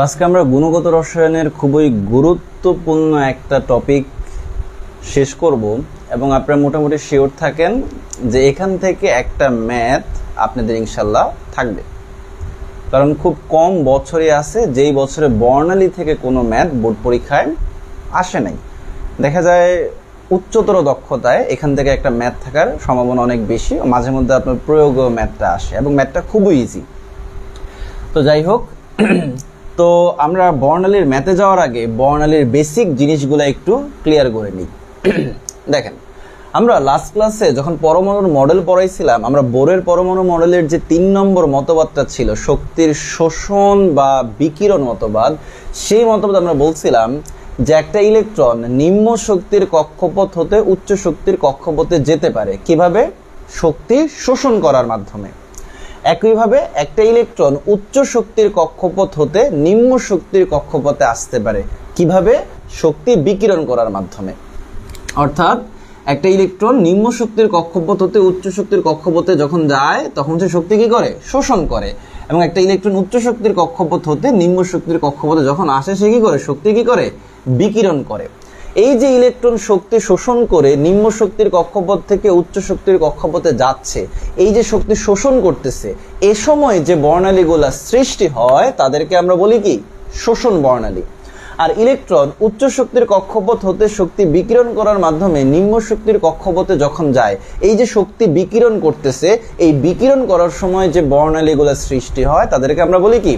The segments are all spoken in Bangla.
আজকে আমরা গুণগত রসায়নের খুবই গুরুত্বপূর্ণ একটা টপিক শেষ করব এবং আপনারা মোটামুটি শিওর থাকেন যে এখান থেকে একটা ম্যাথ আপনাদের ইনশাল্লাহ থাকবে, কারণ খুব কম বছরই আছে যেই বছরে বর্ণালী থেকে কোনো ম্যাথ বোর্ড পরীক্ষায় আসে নাই। দেখা যায় উচ্চতর দক্ষতায় এখান থেকে একটা ম্যাথ থাকার সম্ভাবনা অনেক বেশি, মাঝে মধ্যে আপনার প্রয়োগেও ম্যাথটা আসে এবং ম্যাথটা খুবই ইজি। তো যাই হোক, তো আমরা বর্ণালীর ম্যাথে যাওয়ার আগে বর্ণালীর বেসিক জিনিসগুলো একটু ক্লিয়ার করে নিই। দেখেন, আমরা লাস্ট ক্লাসে যখন পরমাণুর মডেল পড়াইছিলাম, আমরা বোরের পরমাণু মডেলের যে 3 নম্বর মতবাদটা ছিল শক্তির শোষণ বা বিকিরণ মতবাদ, সেই মতবাদ আমরা বলছিলাম যে একটা ইলেকট্রন নিম্ন শক্তির কক্ষপথ হতে উচ্চ শক্তির কক্ষপথে যেতে পারে কিভাবে? শক্তি শোষণ করার মাধ্যমে। একইভাবে একটা ইলেকট্রন উচ্চ শক্তির কক্ষপথ হতে নিম্ন শক্তির কক্ষপথে আসতে পারে কিভাবে? শক্তি বিকিরণ করার মাধ্যমে। অর্থাৎ একটা ইলেকট্রন নিম্ন শক্তির কক্ষপথ হতে উচ্চ শক্তির কক্ষপথে যখন যায় তখন সে শক্তি কি করে? শোষণ করে। এবং একটা ইলেকট্রন উচ্চ শক্তির কক্ষপথ হতে নিম্ন শক্তির কক্ষপথে যখন আসে সে কি করে? শক্তি কি করে? বিকিরণ করে। এই যে ইলেকট্রন শক্তি শোষণ করে নিম্ন শক্তির কক্ষপথ থেকে উচ্চ শক্তির কক্ষপথে যাচ্ছে, এই যে শক্তি শোষণ করতেছে, এ সময় যে বর্ণালীগুলা সৃষ্টি হয় তাদেরকে আমরা বলি কি? শোষণ বর্ণালী। আর ইলেকট্রন উচ্চ শক্তির কক্ষপথ হতে শক্তি বিকিরণ করার মাধ্যমে নিম্ন শক্তির কক্ষপথে যখন যায়, এই যে শক্তি বিকিরণ করতেছে, এই বিকিরণ করার সময় যে বর্ণালীগুলো সৃষ্টি হয় তাদেরকে আমরা বলি কি?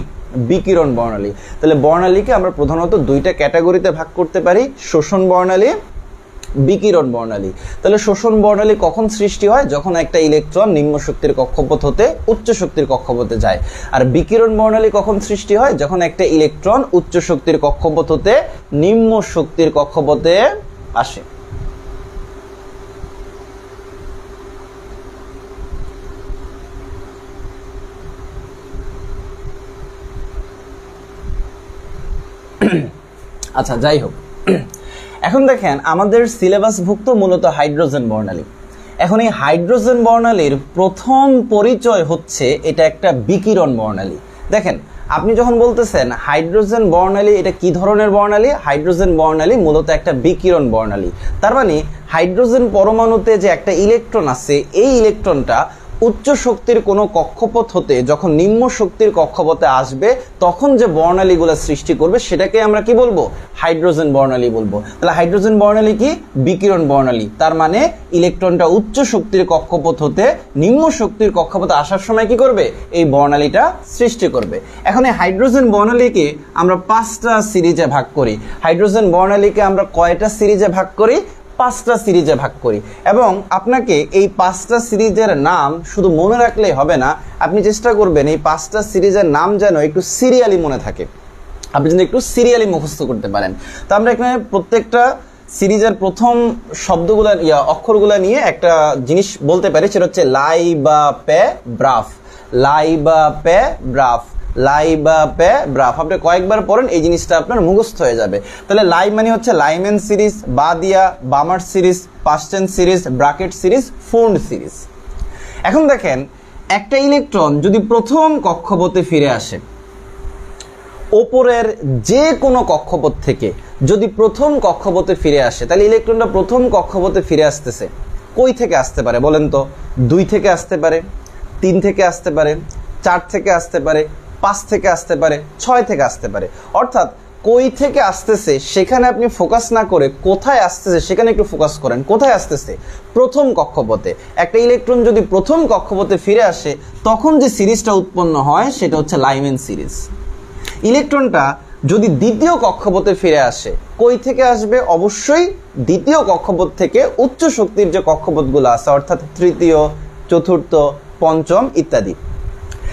বিকিরণ বর্ণালী। তাহলে বর্ণালীকে আমরা প্রধানত দুইটা ক্যাটাগরিতে ভাগ করতে পারি, শোষণ বর্ণালী, বিকিরণ বর্ণালী। তাহলে শোষণ বর্ণালী কখন সৃষ্টি হয়? যখন একটা ইলেকট্রন নিম্ন শক্তির কক্ষপথ হতে উচ্চ শক্তির কক্ষপথে যায়। আর বিকিরণ বর্ণালী কখন সৃষ্টি হয়? যখন একটা ইলেকট্রন উচ্চ শক্তির কক্ষপথ হতে নিম্ন শক্তির কক্ষপথে আসে। আচ্ছা, যাই হোক, এখন দেখেন আমাদের সিলেবাসভুক্ত মূলত হাইড্রোজেন বর্ণালী। এখন এই হাইড্রোজেন বর্ণালীর প্রথম পরিচয় হচ্ছে এটা একটা বিকিরণ বর্ণালী। দেখেন, আপনি যখন বলতেছেন হাইড্রোজেন বর্ণালী, এটা কি ধরনের বর্ণালী? হাইড্রোজেন বর্ণালী মূলত একটা বিকিরণ বর্ণালী। তার মানে হাইড্রোজেন পরমাণুতে যে একটা ইলেকট্রন আছে, এই ইলেকট্রনটা উচ্চ শক্তির কোনো কক্ষপথ হতে যখন নিম্ন শক্তির কক্ষপথে আসবে তখন যে বর্ণালীগুলো সৃষ্টি করবে সেটাকে আমরা কি বলবো? হাইড্রোজেন বর্ণালী বলবো। তাহলে হাইড্রোজেন বর্ণালী কি? বিকিরণ বর্ণালী। তার মানে ইলেকট্রনটা উচ্চ শক্তির কক্ষপথ হতে নিম্ন শক্তির কক্ষপথে আসার সময় কি করবে? এই বর্ণালীটা সৃষ্টি করবে। এখন এই হাইড্রোজেন বর্ণালীকে আমরা 5টা সিরিজে ভাগ করি। হাইড্রোজেন বর্ণালীকে আমরা কয়টা সিরিজে ভাগ করি? 5টা সিরিজে ভাগ করি। এবং আপনাকে এই 5টা সিরিজের নাম শুধু মনে রাখলেই হবে না, আপনি চেষ্টা করবেন এই 5টা সিরিজের নাম যেন একটু সিরিয়ালি মনে থাকে, আপনি যেন একটু সিরিয়ালি মুখস্থ করতে পারেন। তো আমরা এখানে প্রত্যেকটা সিরিজের প্রথম শব্দগুলা অক্ষরগুলা নিয়ে একটা জিনিস বলতে পারি, সেটা হচ্ছে লাই বা পে ব্রাফ। লাই বা পে ব্রাফ, লাই বা পে ব্রাফ। আপনি কয়েকবার পড়েন এই জিনিসটা আপনার মুখস্থ হয়ে যাবে। তাহলে লাই মানে হচ্ছে লাইম্যান সিরিজ, বাদিয়া, Balmer series, Paschen series, Brackett series, Pfund series. এখন দেখেন, একটা ইলেকট্রন যদি প্রথম কক্ষপথে ফিরে আসে, ওপরের যে কোনো কক্ষপথ থেকে যদি প্রথম কক্ষপথে ফিরে আসে, তাহলে ইলেকট্রনটা প্রথম কক্ষপথে ফিরে আসতেছে কই থেকে আসতে পারে বলেন তো? 2 থেকে আসতে পারে, 3 থেকে আসতে পারে, 4 থেকে আসতে পারে, 5 থেকে আসতে পারে, 6 থেকে আসতে পারে। অর্থাৎ কই থেকে আসতেছে সেখানে আপনি ফোকাস না করে কোথায় আসতেছে সেখানে একটু ফোকাস করেন। কোথায় আসতেছে? প্রথম কক্ষপথে। একটা ইলেকট্রন যদি প্রথম কক্ষপথে ফিরে আসে তখন যে সিরিজটা উৎপন্ন হয় সেটা হচ্ছে লাইম্যান সিরিজ। ইলেকট্রনটা যদি দ্বিতীয় কক্ষপথে ফিরে আসে, কই থেকে আসবে? অবশ্যই দ্বিতীয় কক্ষপথ থেকে উচ্চ শক্তির যে কক্ষপথগুলো আছে, অর্থাৎ তৃতীয়, চতুর্থ, পঞ্চম ইত্যাদি।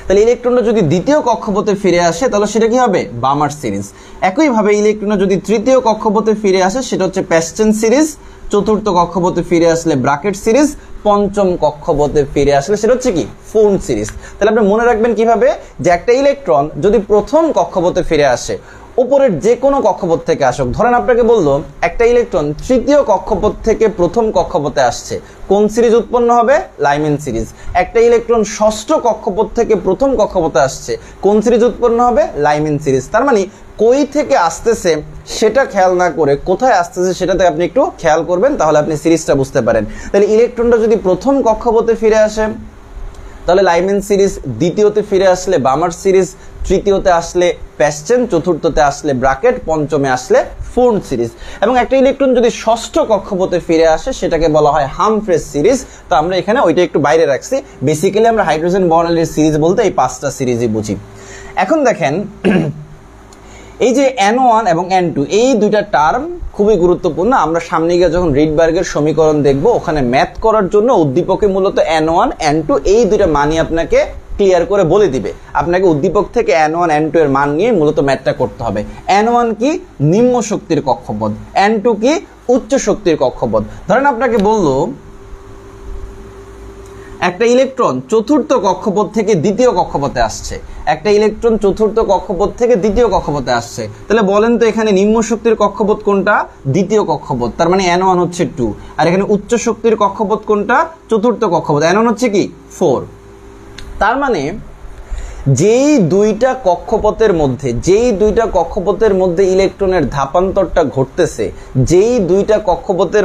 তাহলে ইলেকট্রনটা যদি দ্বিতীয় কক্ষপথে ফিরে আসে তাহলে সেটা কি হবে? বামার সিরিজ। একইভাবে ইলেকট্রনটা যদি তৃতীয় কক্ষপথে ফিরে আসে সেটা হচ্ছে প্যাস্টেন সিরিজ, চতুর্থ কক্ষপথে ফিরে আসলে ব্রাকেট সিরিজ, পঞ্চম কক্ষপথে ফিরে আসলে সেটা হচ্ছে কি? ফুন্ড সিরিজ। তাহলে আপনি মনে রাখবেন কিভাবে, যে একটা ইলেকট্রন যদি প্রথম কক্ষপথে ফিরে আসে, উপরের যে কোনো কক্ষপথ থেকে আসুক। ধরেন আপনাকে বললো একটা ইলেকট্রন তৃতীয় কক্ষপথ থেকে প্রথম কক্ষপথে আসছে, কোন সিরিজ উৎপন্ন হবে? Lyman series. একটা ইলেকট্রন ষষ্ঠ কক্ষপথ থেকে প্রথম কক্ষপথে আসছে, কোন সিরিজ উৎপন্ন হবে? Lyman series. তার মানে কই থেকে আসতেছে সেটা খেয়াল না করে কোথায় আসতেছে সেটাতে আপনি একটু খেয়াল করবেন, তাহলে আপনি সিরিজটা বুঝতে পারেন। তাহলে ইলেকট্রনটা যদি প্রথম কক্ষপথে ফিরে আসে তাহলে লাইম্যান সিরিজ, দ্বিতীয়তে ফিরে আসলে বামার সিরিজ, তৃতীয়তে আসলে প্যাস্টেন, চতুর্থতে আসলে ব্রাকেট, পঞ্চমে আসলে ফুর্ন সিরিজ। এবং একটা ইলেকট্রন যদি ষষ্ঠ কক্ষপথে ফিরে আসে সেটাকে বলা হয় হামফ্রেস সিরিজ। তো আমরা এখানে ওইটা একটু বাইরে রাখছি। বেসিক্যালি আমরা হাইড্রোজেন বর্ণালীর সিরিজ বলতে এই 5টা সিরিজই বুঝি। এখন দেখেন এই যে N1 এবং N2 এই দুইটা টার্ম খুবই গুরুত্বপূর্ণ। আমরা সামনে গিয়ে যখন রিডবার্গের সমীকরণ দেখব ওখানে ম্যাথ করার জন্য উদ্দীপকে মূলত N1 N2 এই দুইটা মানই আপনাকে ক্লিয়ার করে বলে দিবে। আপনাকে উদ্দীপক থেকে N1 N2 এর মান নিয়ে মূলত ম্যাথটা করতে হবে। N1 কি? নিম্ন শক্তির কক্ষপথ। N2 কি? উচ্চ শক্তির কক্ষপথ। ধরেন আপনাকে বললো একটা ইলেকট্রন চতুর্থ কক্ষপথ থেকে দ্বিতীয় কক্ষপথে আসছে, একটা ইলেকট্রন চতুর্থ কক্ষপথ থেকে দ্বিতীয় কক্ষপথে আসছে, তাহলে বলেন তো এখানে নিম্ন শক্তির কক্ষপথ কোনটা? দ্বিতীয় কক্ষপথ, তার মানে N1 হচ্ছে 2। আর এখানে উচ্চ শক্তির কক্ষপথ কোনটা? চতুর্থ কক্ষপথ, N1 হচ্ছে কি? 4। তার মানে যেই দুইটা কক্ষপথের মধ্যে ইলেকট্রনের ধাপান্তরটা ঘটতেছে, ওই দুইটা কক্ষপথের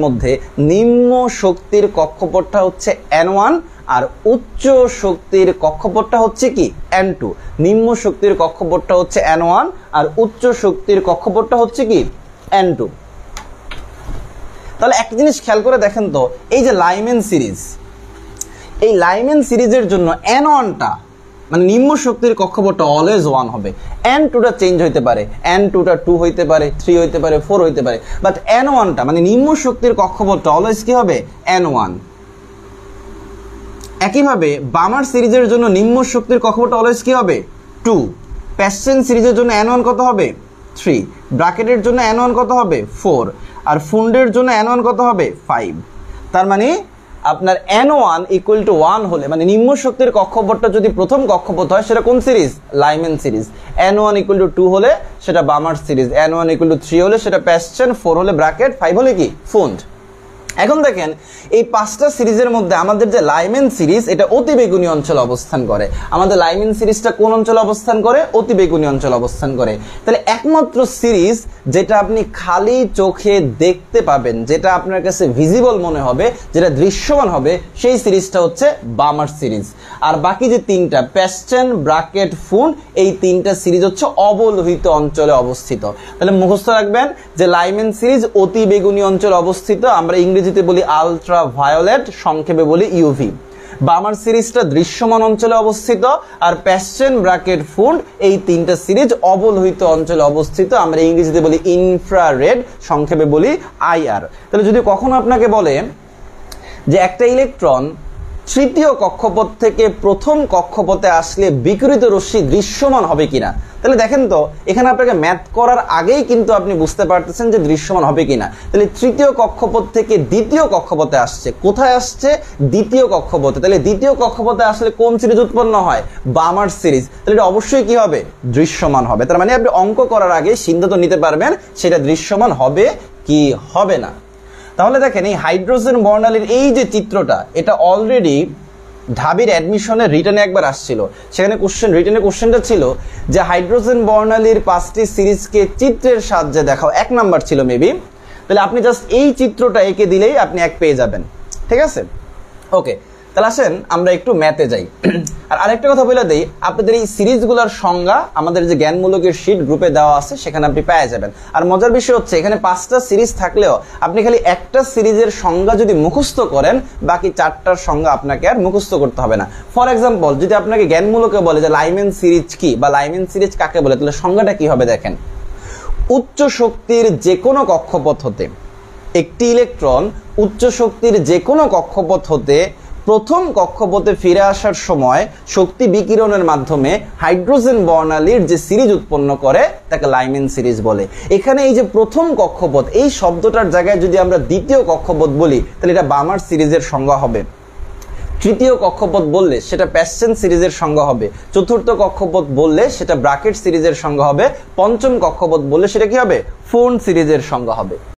মধ্যে নিম্ন শক্তির কক্ষপথটা হচ্ছে N1 আর উচ্চ শক্তির কক্ষপথটা হচ্ছে কি? N2। নিম্ন শক্তির কক্ষপথটা হচ্ছে N1 আর উচ্চ শক্তির কক্ষপথটা হচ্ছে কি? N2। তাহলে একটা জিনিস খেয়াল করে দেখেন তো, এই যে লাইম্যান সিরিজ, এই লাইম্যান সিরিজের জন্য N1টা মানে নিম্ন শক্তির কক্ষপথটা অলওয়েজ 1 হবে। N2টা চেঞ্জ হইতে পারে, N2টা 2 হইতে পারে, 3 হইতে পারে, 4 হইতে পারে, বাট N1টা মানে নিম্ন শক্তির কক্ষপথটা অলওয়েজ কি হবে? N1। একইভাবে বামার সিরিজের জন্য নিম্ন শক্তির কক্ষপথটা অলওয়েজ কি হবে? 2। প্যাস্টেন সিরিজের জন্য N1 কত হবে? 3। ব্র্যাকেটের জন্য N1 কত হবে? 4। আর ফুন্ডের জন্য N1 কত হবে? 5। তার মানে আপনার N1 ইকুয়াল টু 1 হলে, মানে নিম্ন শক্তির কক্ষপথটা যদি প্রথম কক্ষপথ হয় সেটা কোন series? Lyman series. N1 equal to 2 হলে সেটা বামার সিরিজ, N1 ইকুয়াল টু 3 হলে সেটা প্যাস্টেন, 4 হলে ব্র্যাকেট, 5 হলে কি? ফুন্ড। এখন দেখেন এই 5টা সিরিজের মধ্যে আমাদের যে লাইম্যান সিরিজ এটা অতিবেগুনী অঞ্চলে অবস্থান করে। আমাদের লাইম্যান সিরিজটা কোন অঞ্চলে অবস্থান করে? অতিবেগুনী অঞ্চলে অবস্থান করে। তাহলে একমাত্র সিরিজ যেটা আপনি খালি চোখে দেখতে পাবেন, যেটা আপনার কাছে ভিজিবল মনে হবে, যেটা দৃশ্যমান হবে, সেই সিরিজটা হচ্ছে বামার সিরিজ। আর বাকি যে 3টা প্যাস্টেন, ব্র্যাকেট, ফুন্ড, এই 3টা সিরিজ হচ্ছে অবলোহিত অঞ্চলে অবস্থিত। তাহলে মুখস্থ রাখবেন যে লাইম্যান সিরিজ অতিবেগুনী অঞ্চলে অবস্থিত, আমরা ইংরেজিতে বলি আলট্রা ভায়োলেট, সংক্ষেপে বলি ইউভি। বামার সিরিজটা দৃশ্যমান অঞ্চলে অবস্থিত, আর প্যাস্টেন, ব্র্যাকেট, ফুন্ড এই 3টা সিরিজ অবলোহিত অঞ্চলে অবস্থিত, আমরা ইংরেজিতে বলি ইনফ্রারেড, সংক্ষেপে বলি IR। তাহলে যদি কখনো আপনাকে বলে যে একটা ইলেকট্রন তৃতীয় কক্ষপথ থেকে প্রথম কক্ষপথে আসলে বিকিরিত রশ্মি দৃশ্যমান হবে কিনা, তাহলে দেখেন তো এখানে আপনাকে ম্যাথ করার আগেই কিন্তু আপনি বুঝতে পারতেছেন যে দৃশ্যমান হবে কিনা। তাহলে তৃতীয় কক্ষপথ থেকে দ্বিতীয় কক্ষপথে আসছে, কোথায় আসছে? দ্বিতীয় কক্ষপথে। তাহলে দ্বিতীয় কক্ষপথে আসলে কোন সিরিজ উৎপন্ন হয়? বামার সিরিজ। তাহলে এটা অবশ্যই কি হবে? দৃশ্যমান হবে। তার মানে আপনি অঙ্ক করার আগে সিদ্ধান্ত নিতে পারবেন সেটা দৃশ্যমান হবে কি হবে না। তাহলে দেখেন এই হাইড্রোজেন বর্ণালীর এই যে চিত্রটা, এটা অলরেডি ঢাবির অ্যাডমিশনের রিটার্নে একবার আসছিল। সেখানে রিটার্নে কোশ্চেনটা ছিল যে হাইড্রোজেন বর্ণালীর 5টি সিরিজকে চিত্রের সাহায্যে দেখাও, 1 নাম্বার ছিল মেবি। তাহলে আপনি জাস্ট এই চিত্রটা এঁকে দিলেই আপনি 1 পেয়ে যাবেন। ঠিক আছে, ওকে। তাহলে আসেন আমরা একটু ম্যাথে যাই। আর আরেকটা কথা বলে দেই, আপনাদের এই সিরিজগুলোর সংজ্ঞা আমাদের যে জ্ঞানমূলকের শীট গ্রুপে দেওয়া আছে সেখানে আপনি পেয়ে যাবেন। আর মজার বিষয় হচ্ছে এখানে 5টা সিরিজ থাকলেও আপনি খালি একটা সিরিজের সংজ্ঞা যদি মুখস্থ করেন, বাকি 4টার সংজ্ঞা আপনাকে আর মুখস্থ করতে হবে না। ফর এক্সাম্পল, যদি আপনাকে জ্ঞানমূলকে বলে যে লাইম্যান সিরিজ কি বা লাইম্যান সিরিজ কাকে বলে, তাহলে সংজ্ঞাটা কি হবে দেখেন। উচ্চ শক্তির যে কোনো কক্ষপথ হতে একটি ইলেকট্রন উচ্চ শক্তির যে কোনো কক্ষপথ হতে প্রথম কক্ষপথে ফিরে আসার সময় শক্তি বিকিরণের মাধ্যমে হাইড্রোজেন বর্ণালীর যে সিরিজ উৎপন্ন করে তাকে লাইম্যান সিরিজ বলে। এখানে এই যে প্রথম কক্ষপথ, এই শব্দটার জায়গায় যদি আমরা দ্বিতীয় কক্ষপথ বলি তাহলে এটা বামার সিরিজের সংজ্ঞা হবে। তৃতীয় কক্ষপথ বললে সেটা প্যাশ্চেন সিরিজের সংজ্ঞা হবে, চতুর্থ কক্ষপথ বললে সেটা ব্রাকেট সিরিজের সংজ্ঞা হবে, পঞ্চম কক্ষপথ বললে সেটা কি হবে, ফোন সিরিজের সংজ্ঞা হবে।